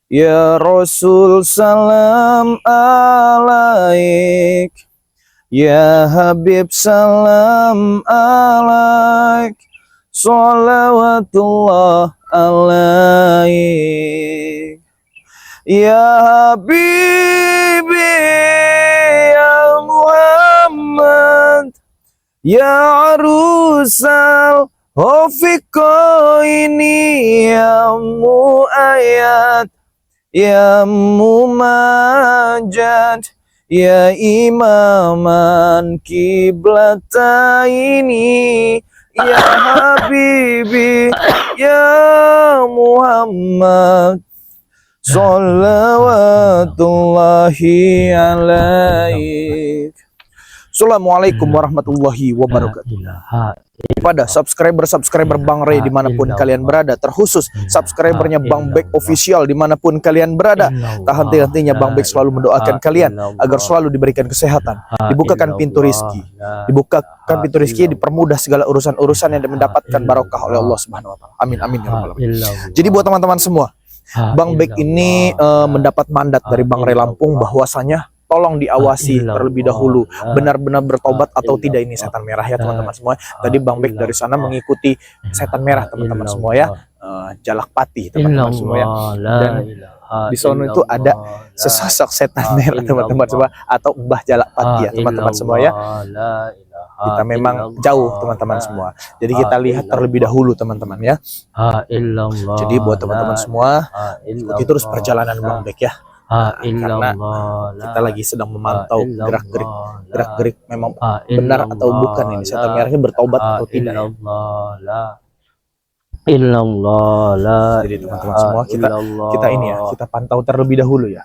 Ya Rasul salam alaik, ya Habib salam alaik, salawatullah alaik. Ya Habibi ya Muhammad, ya arusal Hofiqo ini ya mu'ayat, ya mumajad, ya imaman kiblata ini, ya Habibi ya Muhammad, salawatullahi alaik. Assalamualaikum warahmatullahi wabarakatuh. Kepada subscriber Bang Ray dimanapun kalian berada, terkhusus subscribernya Bang Bek official dimanapun kalian berada, tak henti-hentinya Bang Bek selalu mendoakan kalian agar selalu diberikan kesehatan, dibukakan pintu rizki, dipermudah segala urusan-urusan yang mendapatkan barokah oleh Allah Subhanahu Wa Taala. Amin amin ya rabbal alamin. Jadi buat teman-teman semua, Bang Bek ini mendapat mandat dari Bang Ray Lampung bahwasanya tolong diawasi terlebih dahulu benar-benar bertobat atau tidak ini setan merah ya teman-teman semua. Tadi Bang Bek dari sana mengikuti setan merah teman-teman semua ya, Jalak Pati teman-teman semua ya. Dan di sono itu ada sesosok setan merah teman-teman semua, atau Mbah Jalak Pati ya teman-teman semua ya. Kita memang jauh teman-teman semua, jadi kita lihat terlebih dahulu teman-teman ya. Jadi buat teman-teman semua, ikuti terus perjalanan Bang Bek ya. Karena kita lagi sedang memantau gerak-gerik memang benar atau bukan ini setan merahnya bertobat atau tidak ya. Jadi teman-teman semua kita ini ya, kita pantau terlebih dahulu ya.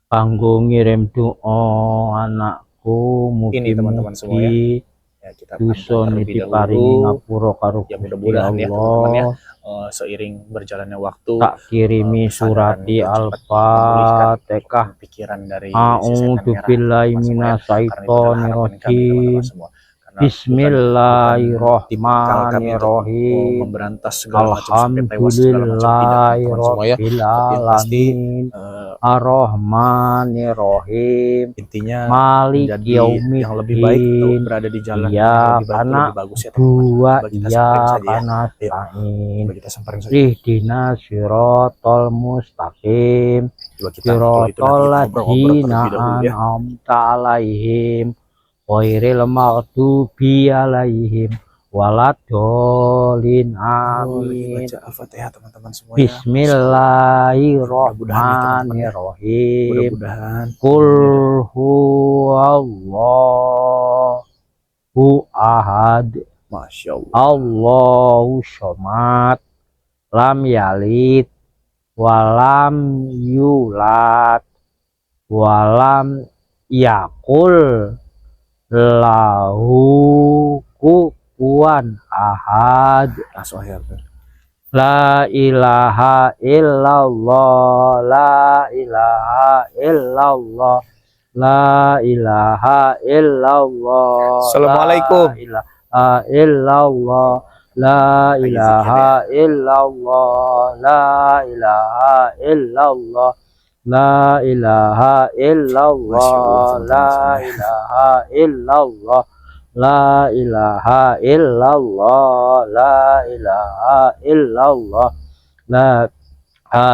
Kanggo ngirim doa anakku Ini teman-teman semua ya. Ya, kita dusun diparingi ngapura karo ya, mudah-mudahan ya teman-teman ya, seiring berjalannya waktu tak kirimi surati al-fatihah pikiran dari a'udzu billahi minasyaitonir rajim. Bismillahirrahmanirrahim. Memberantas segala macam Alhamdulillahirabbil alamin. Ar-Rahmanirrahim. Intinya Malik yaumiddin. Yang lebih baik untuk berada di jalan ya yang karena lebih bagus ya dua ya karena sa'in ihdinas siratal mustaqim siratal ladzina an'amta alaihim ghairil maghdubi alaihim waladhdallin amin. Bismillahirrahmanirrahim. Qul huwallahu ahad. Allahu somad. Lam yalid walam yulad walam yakul lahu kufuwan ahad. La ilaha illallah, la ilaha illallah, la ilaha illallah. Assalamualaikum. La ilaha illallah, la ilaha illallah, la ilaha illallah, la ilaha illallah, la ilaha illallah, la ilaha illallah, la ilaha illallah, la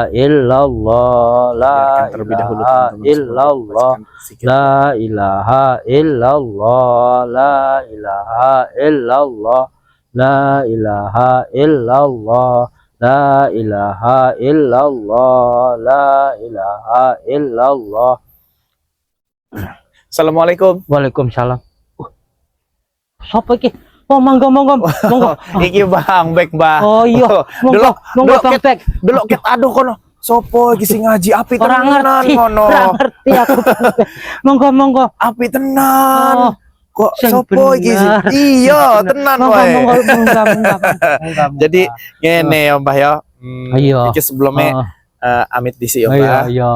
illallah, la ilaha illallah, la ilaha illallah, la ilaha illallah, la ilaha illallah, la ilaha illallah, la ilaha illallah. Assalamualaikum. Waalaikumsalam. Sopo iki? Oh, monggo. Iki Bang Bek, Mbah. Oh iya, monggo Bang Bek. Delok ket aduh kono. Sopo iki sing ngaji api tenan ngono. Ora ngerti aku. Monggo. Api tenan. Kok Sing sopo iki sih? Iya, tenan wae. Monggo. Jadi ngene ya Mbah ya. Iya. Iki sebelumnya amit disi ya Mbah. Iya.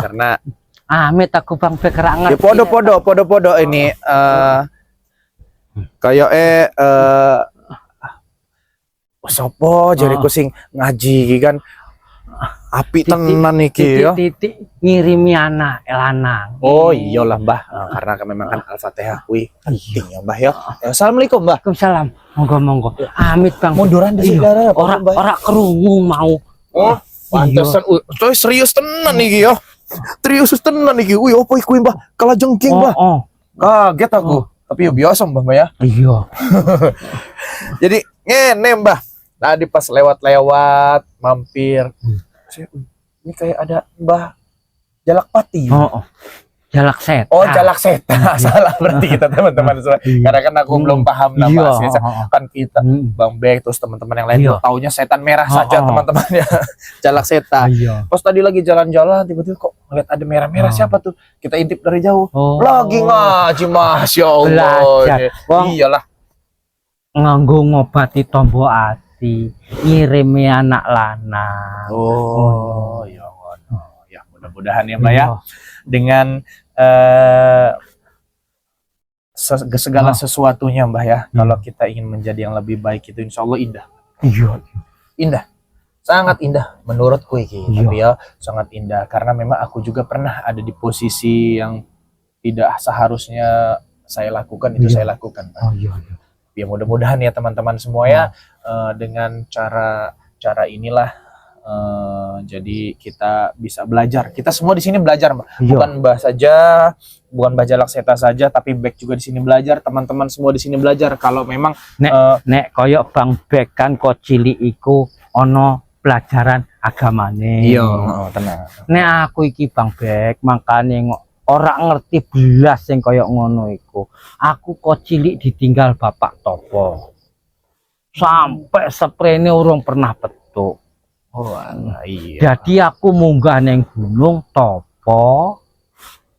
Karena amit aku Bang Bek ora ngerti. Ya podo ini kayak sopo jariku sing ngaji kan Api tenan iki ya. Titik ngirimi anak lanang. Oh iyalah Mbah, karena kan memang kan Al-Fatihah kuwi penting ya Mbah ya. Assalamualaikum Mbah. Waalaikumsalam. Monggo. Amit Bang. Munduran di saudara. Ora krungu mau. Oh, pantesan. Coy serius tenan iki ya. Serius tenan iki. Wih, opo iku Mbah? Kalajengking Mbah. Kaget aku. Tapi ya biasa Mbah ya. Iya. Jadi ngene Mbah. Tadi pas lewat-lewat mampir. Ini kayak ada Mbah Jalakpati. Jalak Seta. Oh, Jalak Seta. Salah berarti kita teman-teman semua. Karena kan aku belum paham nama aslinya. Kan kita Bang Bek terus teman-teman yang lain taunya setan merah saja teman-teman ya. Jalak Seta. Pas tadi lagi jalan-jalan tiba-tiba kok ngeliat ada merah-merah, siapa tuh? Kita intip dari jauh. Lagi ngaji Masya Allah. Iyalah. Nganggo ngobati tombo ati, ngirimi anak lanang. Ya ngono. Ya mudah-mudahan ya Mbak ya. Dengan segala sesuatunya Mbah ya, kalau kita ingin menjadi yang lebih baik itu insya Allah indah. Indah, sangat indah menurutku iki. Tapi ya sangat indah karena memang aku juga pernah ada di posisi yang tidak seharusnya saya lakukan itu saya lakukan. Ya mudah-mudahan ya teman-teman semua ya dengan cara inilah. Jadi kita bisa belajar. Kita semua di sini belajar, Mbak. Bukan Mbah saja, bukan Mbah Jalak Seta saja, tapi Bek juga di sini belajar. Teman-teman semua di sini belajar. Kalau memang nek koyok Bang Bek kan kok cilik iku ono pelajaran agamane. Iya, tenang. Nek aku iki Bang Bek makane ora ngerti belas sing koyok ngono iku. Aku kok cilik ditinggal bapak topo. Sampai sprene urung pernah petuk. Jadi aku munggah neng gunung topo,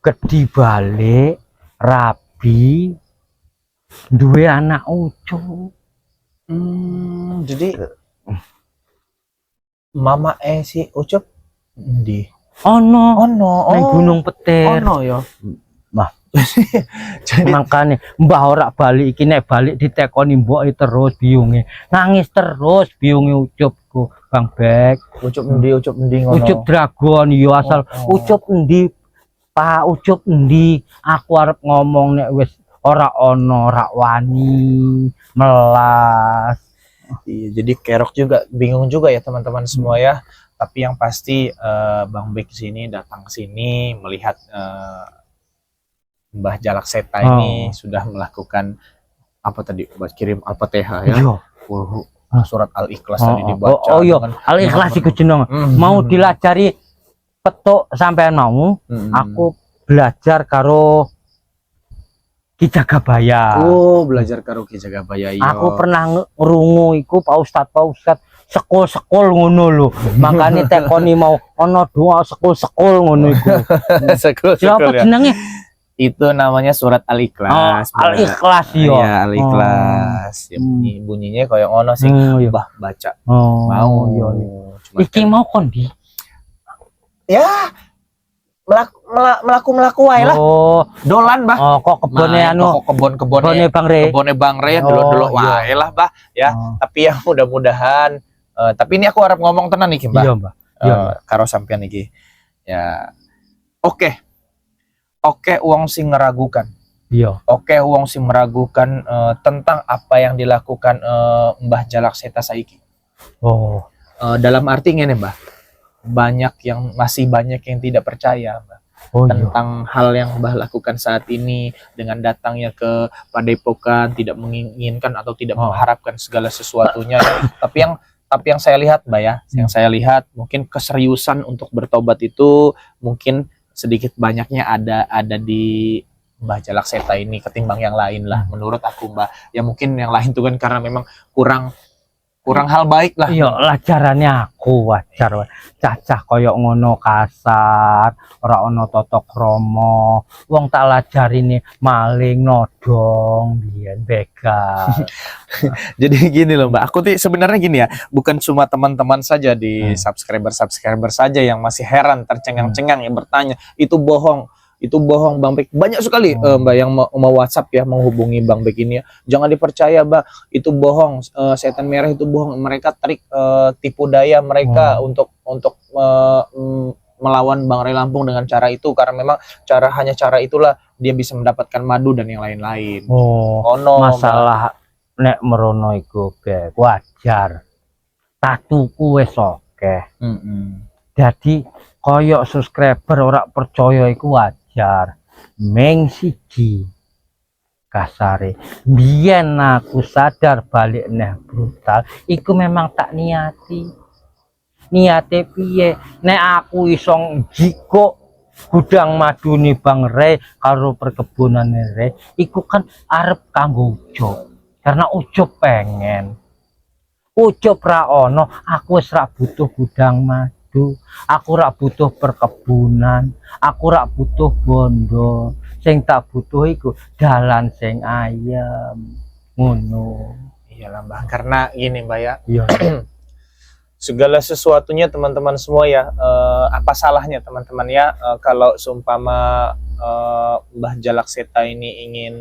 gede balik, rabi, duwe anak ucu. Jadi mama si Ucup di ono neng gunung Petir. Ono ya. Mbah. Jadi makanya Mbah ora balik iki nek balik ditekoni mboke terus biunge. Nangis terus biunge Ucupku, Bang Bek. Ucup endi ngono. Ucup Dragon yo asal Ucup endi? Pak Ucup endi? Aku arep ngomong nek wis ora ono, ora wani, melas. Iya, jadi kerok juga bingung juga ya teman-teman semua ya. Tapi yang pasti Bang Bek sini datang ke sini melihat Mbah Jalak Seta ini sudah melakukan apa tadi buat kirim Al-Fatihah ya. Surat Al-Ikhlas tadi dibaca. Al-Ikhlas iku jeneng. Mau dilajari petuk sampean mau. Aku belajar karo Ki Jagabaya. Belajar karo Ki Jagabaya. Aku pernah ngrungu iku Pak Ustad sekol ngono lho. Makane tekoni mau ono doa sekol ngono iku. Sekol siapa ya. jenenge? Itu namanya surat Al-Ikhlas. Al-Ikhlas yo. Iya, Al-Ikhlas. Bunyinya kayak ngono sih. Mbah baca. Mau yo. Iki mau kondi. Ya. Melaku wae lah. Dolan, Mbah. Kok kebone kebone Bang Re dulu wae lah, Mbah, ya. Tapi ya mudah-mudahan tapi ini aku harap ngomong tenan iki, Mbah. Iya, Mbah. Karo sampean iki. Ya. Oke, wong sing ngeragukan. Iya. Oke, wong sing meragukan tentang apa yang dilakukan Mbah Jalak Seta saiki. Dalam arti ngene, Mbah. Masih banyak yang tidak percaya, Mbah. Tentang hal yang Mbah lakukan saat ini dengan datangnya ke Padepokan, tidak menginginkan atau tidak mengharapkan segala sesuatunya. Tapi yang saya lihat, Mbah ya, yang saya lihat mungkin keseriusan untuk bertobat itu mungkin sedikit banyaknya ada di Mbah Jalak Seta ini ketimbang yang lain lah menurut aku, Mbah. Ya mungkin yang lain tuh kan karena memang kurang hal baik lah. Iya, lajarannya aku wajar. Cacah koyok ngono kasar, ora ono tata krama. Wong tak lajari nih maling nodong, biyen begal. Jadi gini loh, Mbak. Aku tuh sebenarnya gini ya, bukan cuma teman-teman saja di subscriber saja yang masih heran tercengang-cengang yang bertanya, itu bohong. Itu bohong Bang Bek. Banyak sekali Mbak yang mau WhatsApp ya, menghubungi Bang Bek ini ya. Jangan dipercaya Mbak, itu bohong. Setan merah itu bohong. Mereka trik tipu daya mereka untuk melawan Bang Ray Lampung dengan cara itu, karena memang hanya cara itulah dia bisa mendapatkan madu dan yang lain-lain. Masalah nek merono iku Bek wajar. Tatuku wis oke. Jadi koyok subscriber ora percaya iku wajar. Meng siji kasare biyen aku sadar balik neh brutal iku memang tak niati piye nek aku iso jiko gudang madu nih Bang Ray karo perkebunan Ray iku kan arep kanggo Ucup, karena Ucup pengen Ucup ra ono aku wis ra butuh gudang madu, aku rak butuh perkebunan, aku rak butuh bondo, sing tak butuh iku dalan sing ayem ngono. Iyalah Mbak, karena gini Mbak ya, Iya. segala sesuatunya teman-teman semua ya, apa salahnya teman-teman ya, kalau seumpama Mbah Jalak Seta ini ingin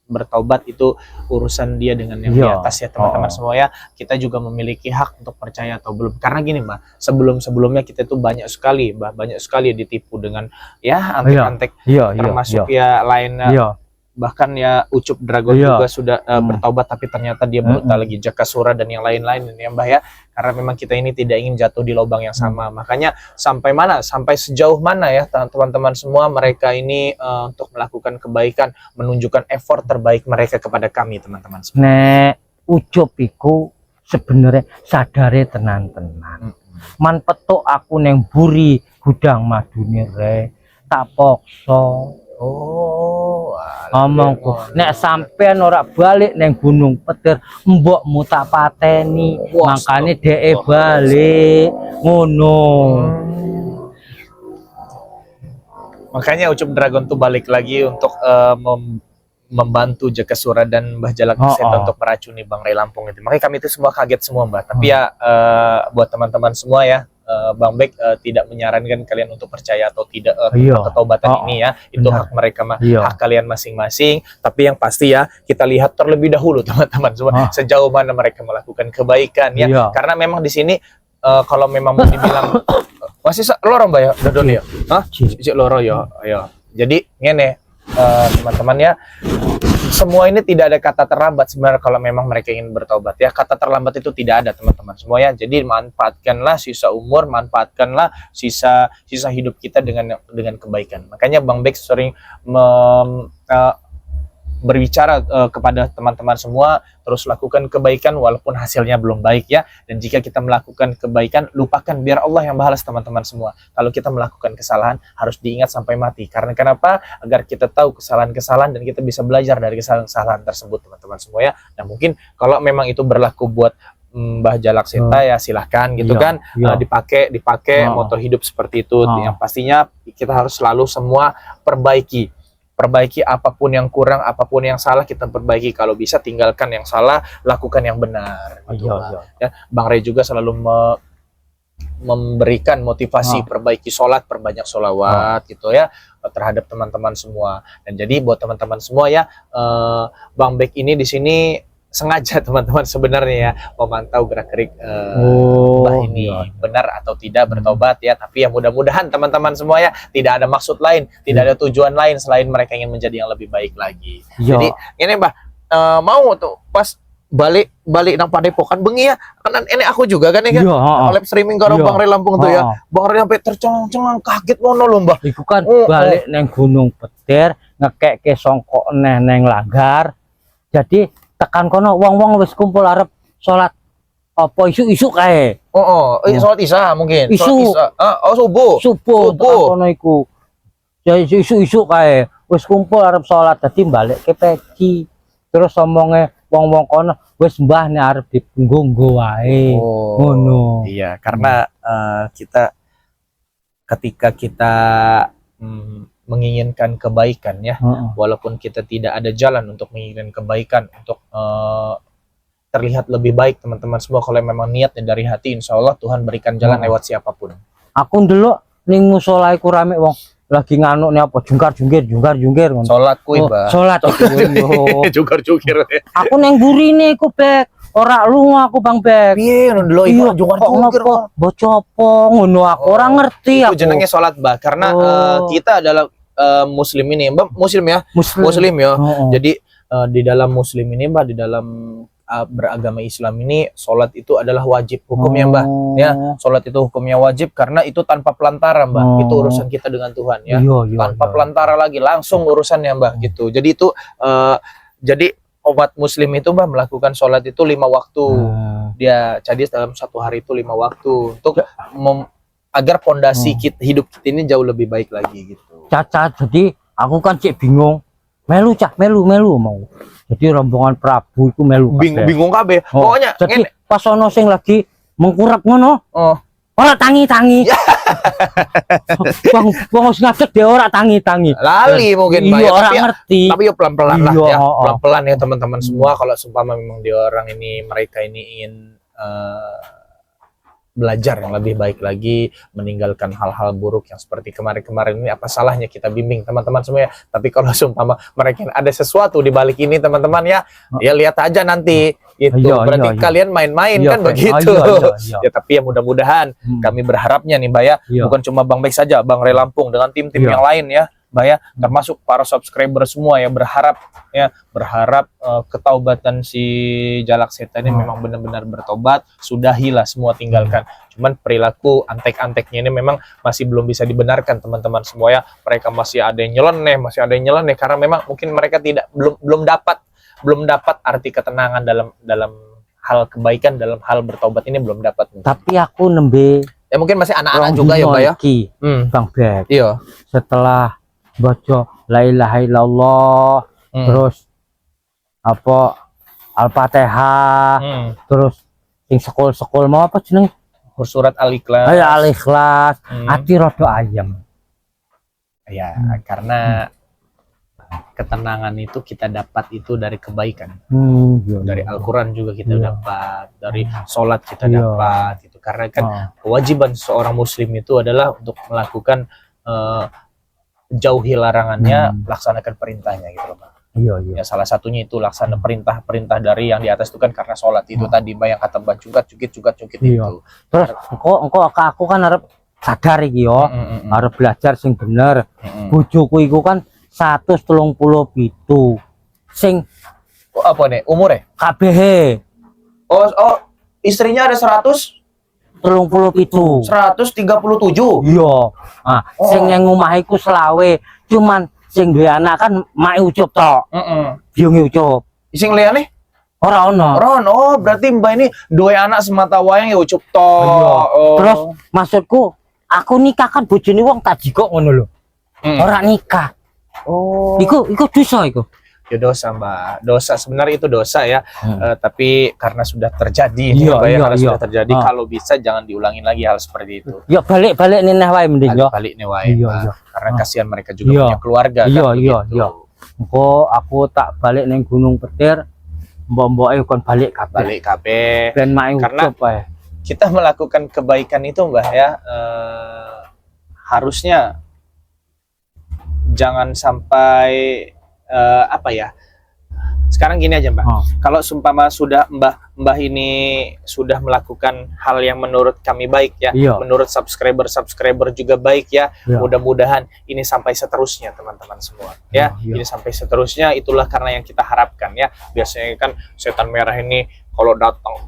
bertaubat, itu urusan dia dengan yang di atas ya teman-teman semua ya. Kita juga memiliki hak untuk percaya atau belum, karena gini Mbak, sebelumnya kita itu banyak sekali ditipu dengan ya antek-antek, termasuk ya lainnya. Bahkan ya Ucup Dragon juga sudah bertaubat, tapi ternyata dia brutal lagi, Jakasura dan yang lain-lain ya Mbah ya. Karena memang kita ini tidak ingin jatuh di lubang yang sama. Makanya sampai sejauh mana ya teman-teman semua mereka ini untuk melakukan kebaikan, menunjukkan effort terbaik mereka kepada kami teman-teman semua. Nek Ucup iku sebenarnya sadare tenan-tenan. Man petuk aku neng buri gudang madune Re, tak pokso. Ngomongku nek sampean ora balik neng Gunung Petir mbokmu tak pateni, makane dhek balik ngono. Makanya Ucup Dragon tuh balik lagi untuk membantu Jakasura dan Mbah Jalak Seta untuk meracuni Bang Ray Lampung itu. Makanya kami itu semua kaget semua Mbak. Tapi ya buat teman-teman semua ya, Bang Bek tidak menyarankan kalian untuk percaya atau tidak ketaubatan ini ya. Itu hak mereka, hak kalian masing-masing. Tapi yang pasti ya, kita lihat terlebih dahulu teman-teman semua sejauh mana mereka melakukan kebaikan ya. Karena memang di sini kalau memang mau dibilang masih lorong Mbak ya, dodol ya. Cicik loro ya. Jadi ngene teman-teman ya, semua ini tidak ada kata terlambat sebenarnya kalau memang mereka ingin bertobat ya. Kata terlambat itu tidak ada teman-teman semua ya. Jadi manfaatkanlah sisa umur, manfaatkanlah sisa hidup kita dengan kebaikan. Makanya Bang Bek sering berbicara kepada teman-teman semua, terus lakukan kebaikan walaupun hasilnya belum baik ya. Dan jika kita melakukan kebaikan, lupakan, biar Allah yang balas teman-teman semua. Kalau kita melakukan kesalahan, harus diingat sampai mati. Karena kenapa? Agar kita tahu kesalahan-kesalahan dan kita bisa belajar dari kesalahan-kesalahan tersebut teman-teman semua ya. Nah mungkin kalau memang itu berlaku buat Mbah Jalak Seta ya silahkan gitu kan, dipakai moto hidup seperti itu. Yang pastinya kita harus selalu semua perbaiki apapun yang kurang, apapun yang salah kita perbaiki. Kalau bisa tinggalkan yang salah, lakukan yang benar gitu, ya. Bang Ray juga selalu memberikan motivasi perbaiki sholat, perbanyak sholawat gitu ya terhadap teman-teman semua. Dan jadi buat teman-teman semua ya, Bang Bek ini di sini sengaja teman-teman sebenarnya ya memantau gerak-gerik Mbah ini benar atau tidak bertobat ya. Tapi ya mudah-mudahan teman-teman semua ya tidak ada maksud lain, tidak ada tujuan lain selain mereka ingin menjadi yang lebih baik lagi. Jadi ini Mbah mau tuh pas balik nang Padepokan bengi ya, kan ini aku juga kan ya kan live streaming karo Bang Ray Lampung tuh ya. Bang Ray sampai tercengang kaget ngono lho Mbah. Iku kan balik neng Gunung Petir ngekek songkok neng Langgar. Jadi tekan kono wong-wong wis kumpul arep salat apa isu-isu kae. Salat Isya mungkin. Isu. Subuh. Kono iku. Ya isu-isu kae wis kumpul arep salat, dadi balik ke peci. Terus omonge wong-wong kono wis mbah nek arep dipunggo wae. Ngono. Iya, karena ketika kita menginginkan kebaikan ya, walaupun kita tidak ada jalan untuk menginginkan kebaikan, untuk terlihat lebih baik teman-teman semua, kalau memang niatnya dari hati, insya Allah Tuhan berikan jalan lewat siapapun. Aku dulu ning musala iku rame wong lagi nganu nih apa jungkar-jungkir ngono. Salat kuwi, Mbah. Salat yo. Jungkar-jungkir. Aku neng burine ku Bek. Ora lunga aku Bang Bek. Piye ndelok Iya, iku jungkar-jungkir. Bocah apa ngono aku ora ngerti Itu aku. jenenge salat, Mbah, karena kita adalah muslim ini, Mbah, muslim ya. Muslim ya. Jadi di dalam muslim ini, Mbah, di dalam beragama Islam ini salat itu adalah wajib hukumnya, Mbah. Ya, salat itu hukumnya wajib karena itu tanpa pelantara, Mbah. Itu urusan kita dengan Tuhan ya. Tanpa pelantara lagi, langsung urusannya, Mbah, gitu. Jadi itu jadi umat muslim itu, Mbah, melakukan sholat itu 5 waktu. Dia jadi dalam satu hari itu 5 waktu untuk agar pondasi hidup kita ini jauh lebih baik lagi gitu. Caca, jadi aku kan cek bingung. Melu mau. Jadi rombongan Prabu itu melu. Bingung kabeh. Pokoknya jadi pas ono sing lagi mengkurap ngono. Ora tangi-tangi. Wong wis ngadeg dia ora tangi-tangi. Lali mungkin Mbak, tapi ngerti. Tapi ya pelan-pelan lah ya. Pelan-pelan ya teman-teman semua, kalau sumpama memang dia orang ini, mereka ini ingin belajar yang lebih baik lagi, meninggalkan hal-hal buruk yang seperti kemarin-kemarin ini, apa salahnya kita bimbing teman-teman semua ya. Tapi kalau sumpama mereka ada sesuatu di balik ini teman-teman ya, ya lihat aja nanti itu. Berarti kalian main-main kan begitu. Ya tapi ya mudah-mudahan kami berharapnya nih, Mbak ya, bukan cuma Bang Bek saja, Bang Ray Lampung dengan tim-tim yang lain ya, Mbak ya, termasuk para subscriber semua ya, berharap ketaubatan si Jalak Setan ini memang benar-benar bertobat, sudahilah semua, tinggalkan. Cuman perilaku antek-anteknya ini memang masih belum bisa dibenarkan teman-teman semua ya. Mereka masih ada yang nyeleneh, karena memang mungkin mereka belum dapat arti ketenangan dalam hal kebaikan, dalam hal bertobat ini belum dapat. Tapi aku nembe ya mungkin masih anak-anak juga ya, Mbak ya. Bang Bek. Iya. Setelah baca la ilaha illallah, terus apa Al-Fatihah, terus sing sekol mau apa jeneng surat Al-Ikhlas. Al-Ikhlas, ati rada ayam. Ya, karena ketenangan itu kita dapat itu dari kebaikan. Dari Al-Qur'an juga kita dapat, dari sholat kita dapat itu. Karena kan kewajiban seorang muslim itu adalah untuk melakukan jauhi larangannya, laksanakan perintahnya gitu loh, Pak. Ya, salah satunya itu laksana perintah dari yang di atas itu kan karena sholat itu tadi, Mbak, yang kata Mbak cukit itu. Terus engko aku kan harap sadar iki yo, harap belajar sing bener. Bojoku iku kan 137 sing apa nih umurnya? KBH. Oh, istrinya ada 137. Iya. Nah, sing yang omah iku selawe, cuman sing duwe anak kan mak ucup tok. Biung ucup. Sing liyane ora ono. Oh, berarti Mbak ini duwe anak semata wayang ya ucup tok. Terus maksudku, aku nikah kan bojone wong tak jikok ngono lho. Ora nikah. Iku dosa iku. Ya dosa, Mbak. Dosa sebenarnya itu dosa ya. Tapi karena sudah terjadi ini, Mbak, karena sudah terjadi, kalau bisa jangan diulangin lagi hal seperti itu. Ya balik neneh wae mending yo. Balik nih wae, karena kasihan mereka juga punya keluarga kan. Iya. Engko aku tak balik ning Gunung Petir, mbok-mboke kon balik kabeh. Ben mae ucup wae. Kita melakukan kebaikan itu, Mbak ya, harusnya jangan sampai apa ya, sekarang gini aja, Mbak. Kalau sumpama sudah Mbah ini sudah melakukan hal yang menurut kami baik ya, menurut subscriber juga baik ya, mudah-mudahan ini sampai seterusnya teman-teman semua ya. Ini sampai seterusnya, itulah karena yang kita harapkan ya. Biasanya kan setan merah ini kalau datang,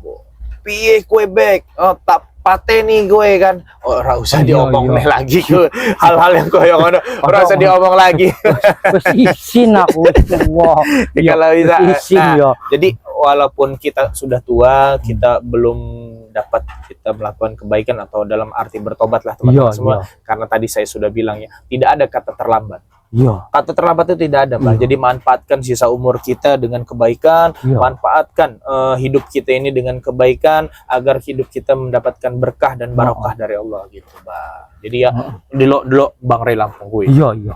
piye kue Bek, tak pateni gue kan, ora usah diomong lagi gue hal-hal yang koyo ngono, ora usah diomong lagi. Wis isin aku wah. Kalau bisa. Jadi walaupun kita sudah tua, kita belum dapat kita melakukan kebaikan atau dalam arti bertobat lah teman-teman semua. Karena tadi saya sudah bilang ya, tidak ada kata terlambat. Kata terlambat itu tidak ada, Mbak. Jadi manfaatkan sisa umur kita dengan kebaikan, manfaatkan hidup kita ini dengan kebaikan agar hidup kita mendapatkan berkah dan barokah dari Allah gitu, Mbak. Jadi ya delok Bang Ray Lampung gue.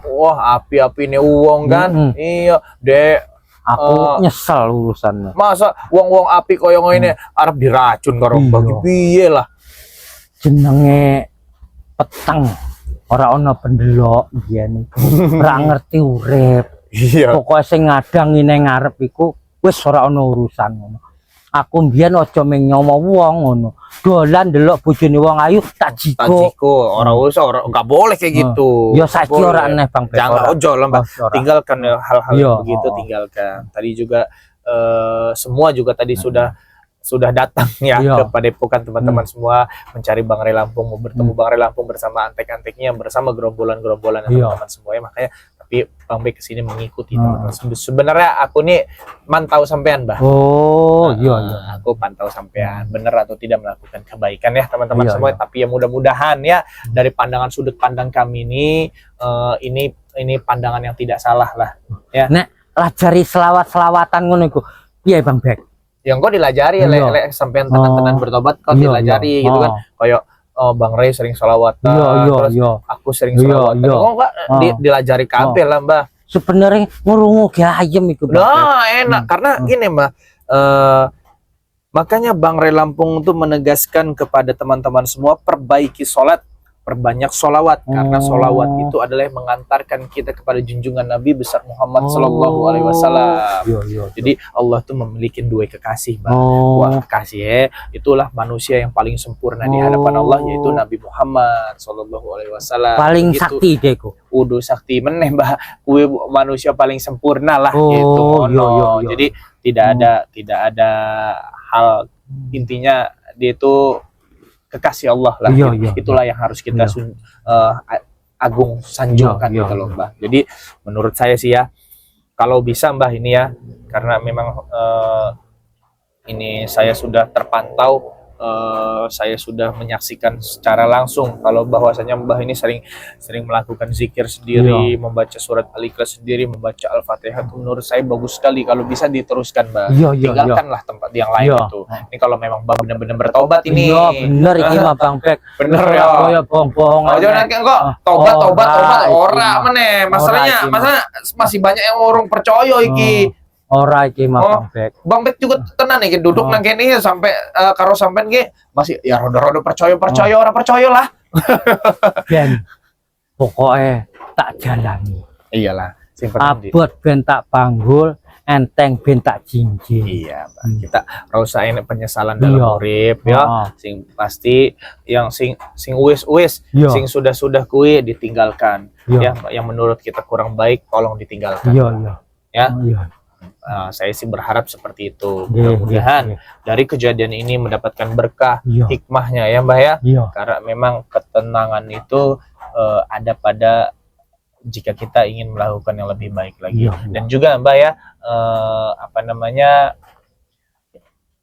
Wah, api-api nih uang kan. Iya, Dek. Aku nyesal urusannya. Masa wong-wong api koyo ngene arep diracun karo bagi piye lah. Jenenge peteng. ora ono pendelok biyen iku. Ora ngerti urip. Iya. Pokoke sing ngadang ngene ngarep iku wis ora ono urusan ngono. Aku mbiyen aja meng nyawa wong ngono. Dolan ndelok bojone wong ayu tak jiko. Ora usah, ora enggak boleh kayak gitu. Ya saiki ora aneh Bang Bek. Jangan ojo lah, Mbak. Ora. Tinggalkan hal-hal Iya. yang begitu, tinggalkan. Tadi juga semua juga tadi sudah datang ya Iya. ke Padepokan teman-teman semua mencari Bang Ray Lampung, mau bertemu Bang Ray Lampung bersama antek-anteknya, bersama gerombolan-gerombolan teman-teman semua ya. Makanya tapi Bang Bek kesini mengikuti teman-teman. Sebenarnya aku nih mantau sampean, Mbah. Oh, iya. Aku pantau sampean benar atau tidak melakukan kebaikan ya teman-teman Iya, semua. iya. Tapi ya mudah-mudahan ya dari pandangan sudut pandang kami ini pandangan yang tidak salah lah ya. Nek lajari selawat-selawatan ngono iku. Piye Bang Bek? Yang kau dilajari Iya. lek sampean tenan-tenan bertobat kau Iya, dilajari iya. gitu kan. Kayak Bang Ray sering salawatan, terus aku sering Iya, salawatan. iya. Oh enggak dilajari kabeh lah, Mbah. Sebenarnya ngurungu ge ayem iku Bang Bek. Nah, enak karena gini, Mbah. Makanya Bang Ray Lampung tuh menegaskan kepada teman-teman semua perbaiki sholat, perbanyak sholawat karena sholawat itu adalah yang mengantarkan kita kepada junjungan Nabi besar Muhammad Sallallahu Alaihi Wasallam. Iya. Jadi Allah tuh memiliki dua kekasih, Mbak. Wah, kekasih itulah manusia yang paling sempurna di hadapan Allah, yaitu Nabi Muhammad Sallallahu Alaihi Wasallam. Paling Begitu. sakti deku. Udah sakti meneh, Mbak. Kue manusia paling sempurna lah Oh, gitu. iya. Jadi tidak ada hal, intinya dia itu kekasih Allah lah. Iya, gitu. iya. Itulah yang harus kita agung sanjungkan Iya, gitu loh, iya. Mbak. Jadi menurut saya sih ya, kalau bisa Mbah ini ya, karena memang ini saya sudah terpantau, saya sudah menyaksikan secara langsung kalau bahwasanya Mbah ini sering melakukan zikir sendiri, membaca surat Al-Ikhlas sendiri, membaca Al-Fatihah. Menurut saya bagus sekali, kalau bisa diteruskan, Mbah. Iya. Tinggalkanlah tempat yang lain Iya. itu. Ini kalau memang Mbah benar-benar bertobat ini. Iya, bener iki mah Bang Bek. Bener ya. Ya bohong-bohongan. Oh, jangan kok tobat Ora, ora meneh. Masalahnya masih banyak yang orang percaya iki. Ora iki mah Bang Bek. Bang Bek juga tenan iki duduk nang kene sampai karo sampean ki masih ya rodo-rodo percaya ora percaya lah. Ben pokoknya tak jalani. Iyalah, sing penting. Abot ben tak panggul, enteng ben tak jinjing. Iya, Mbak. Kita rasain penyesalan dalam Iya. urip ya. Sing pasti yang sing wis Iya. sing sudah kuwi ditinggalkan. Iya. Ya, yang menurut kita kurang baik tolong ditinggalkan. Iya. Ya. Iya. Saya sih berharap seperti itu. Iya, Mudah-mudahan iya. dari kejadian ini mendapatkan berkah, Iya. hikmahnya ya, Mbak ya. Iya. Karena memang ketenangan itu ada pada jika kita ingin melakukan yang lebih baik lagi. Iya. Dan juga Mbak ya,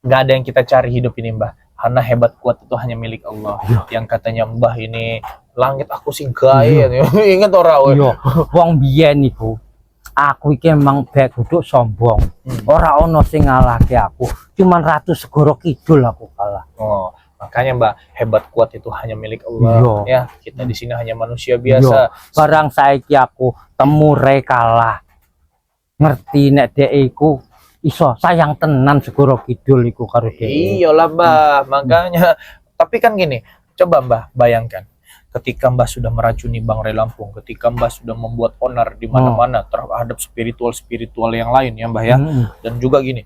nggak ada yang kita cari hidup ini, Mbak. Karena hebat kuat itu hanya milik Allah. Iya. Yang katanya Mbah ini langit aku sing gawe. Ingat ora we? Iya. Wong biyen iku aku iki emang bek duduk sombong. Ora ono sing ngalahke aku. Cuman Ratu Segoro Kidul aku kalah. Oh, makanya Mbak, hebat kuat itu hanya milik Allah. Iya. Ya, kita di sini hanya manusia biasa. Barang saiki aku temu Re kalah. Ngerti nek dhek iku iso sayang tenan Segoro Kidul iku karo dhek. Iyalah Mbak, makanya. Tapi kan gini, coba Mbah bayangkan. Ketika Mbah sudah meracuni Bang Ray Lampung, ketika Mbah sudah membuat onar di mana-mana terhadap spiritual yang lain ya Mbah ya. Dan juga gini,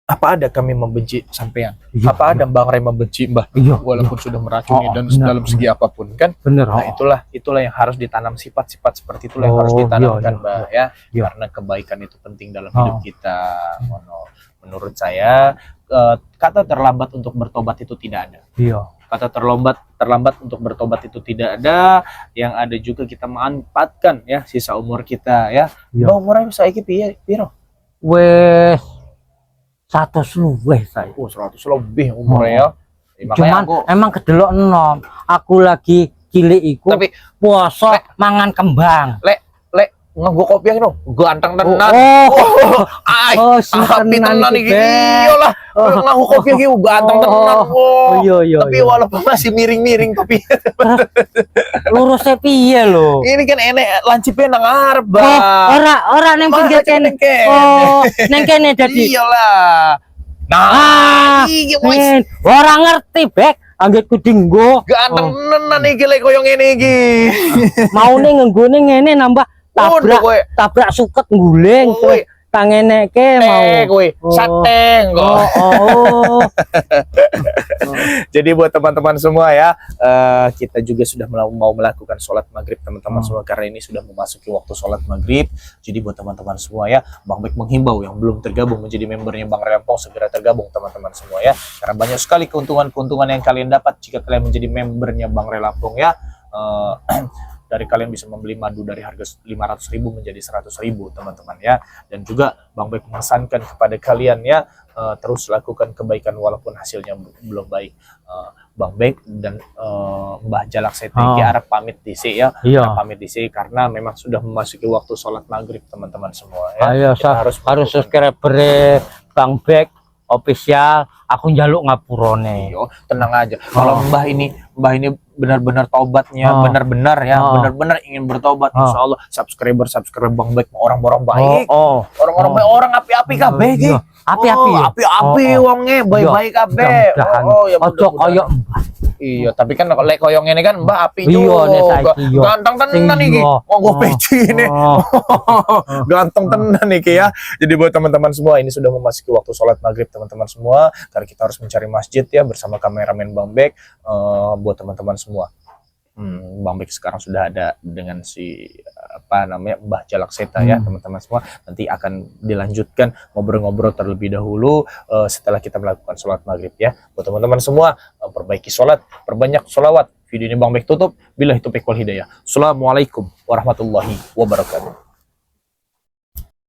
apa ada kami membenci sampean? Iya, Apa ada Bang Ray membenci Mbah? Iya, Walaupun sudah meracuni dan benar, dalam segi apapun kan? bener. Nah, itulah yang harus ditanam, sifat-sifat seperti itulah yang harus Oh, ditanamkan, iya, Mbak ya. iya. Karena kebaikan itu penting dalam hidup kita. Menurut saya kata terlambat untuk bertobat itu tidak ada. Iya. Kata terlambat untuk bertobat itu tidak ada. Yang ada juga kita manfaatkan ya sisa umur kita ya. Iya. Bang umurnya saiki piye piro? Wes 100 luwih saya. 100 lebih umurnya ya. Makanya Cuman aku emang kedelok enom. Aku lagi cilik iku tapi puasa mangan kembang. lek nganggo kopiah no ganteng tenan. Ay, Api tenan iki. Iyalah, nganggo kopiah iki ganteng tenan. Iya. Tapi walaupun masih miring-miring tapi Lurusnya piye lho? ini kan enek lancipnya nang ngarep, Bang. Ora ning pinggir kene. Oh, ning kene dadi. Iyalah. Nah, iya wis. Ora ngerti, Bek. anggitku dinggo. Ganteng tenan iki lek koyo ngene iki. Maune ngenggone ngene nambah Udah, kowe. tabrak suket guling Kowe. tangeneke mau. Kowe sateng kok. Oh. Jadi buat teman-teman semua ya, kita juga sudah mau melakukan sholat maghrib teman-teman semua, karena ini sudah memasuki waktu sholat maghrib. Jadi buat teman-teman semua ya, Bang Bek menghimbau yang belum tergabung menjadi membernya Bang Relampong segera tergabung teman-teman semua ya, karena banyak sekali keuntungan-keuntungan yang kalian dapat jika kalian menjadi membernya Bang Relampong ya. Dari kalian bisa membeli madu dari harga 500.000 menjadi 100.000 teman-teman ya, dan juga Bang Bek memesankan kepada kalian ya, terus lakukan kebaikan walaupun hasilnya belum baik. Bang Bek dan Mbah Jalak Setegi arep pamit dhisik ya. Iya. Pamit dhisik karena memang sudah memasuki waktu sholat maghrib teman-teman semua ya. Ayo harus subscriber Bang Bek official, aku njaluk ngapurone. Yo, tenang aja. Kalau Mbah ini benar-benar taubatnya, benar-benar ya, benar-benar ingin bertobat, insya Allah subscriber Bang Bek orang-orang baik, orang-orang baik, orang api-api kabeh iki. Api-api wonge baik-baik kabeh. Ya ojo koyo iya, tapi kan lek koyo ngene kan Mbak api iya nek saiki yo. Ganteng tenan iki. Monggo peci ini. Ganteng tenan iki ya. Jadi buat teman-teman semua, ini sudah memasuki waktu sholat maghrib teman-teman semua, karena kita harus mencari masjid ya bersama kameramen Bang Bek. Buat teman-teman semua, Bang Bek sekarang sudah ada dengan si Mbah Jalak Seta ya teman-teman semua. Nanti akan dilanjutkan ngobrol-ngobrol terlebih dahulu setelah kita melakukan sholat maghrib ya. Buat teman-teman semua, perbaiki sholat, perbanyak sholawat. Video ini Bang Bek tutup. Billahi taufiq wal hidayah. Assalamualaikum warahmatullahi wabarakatuh.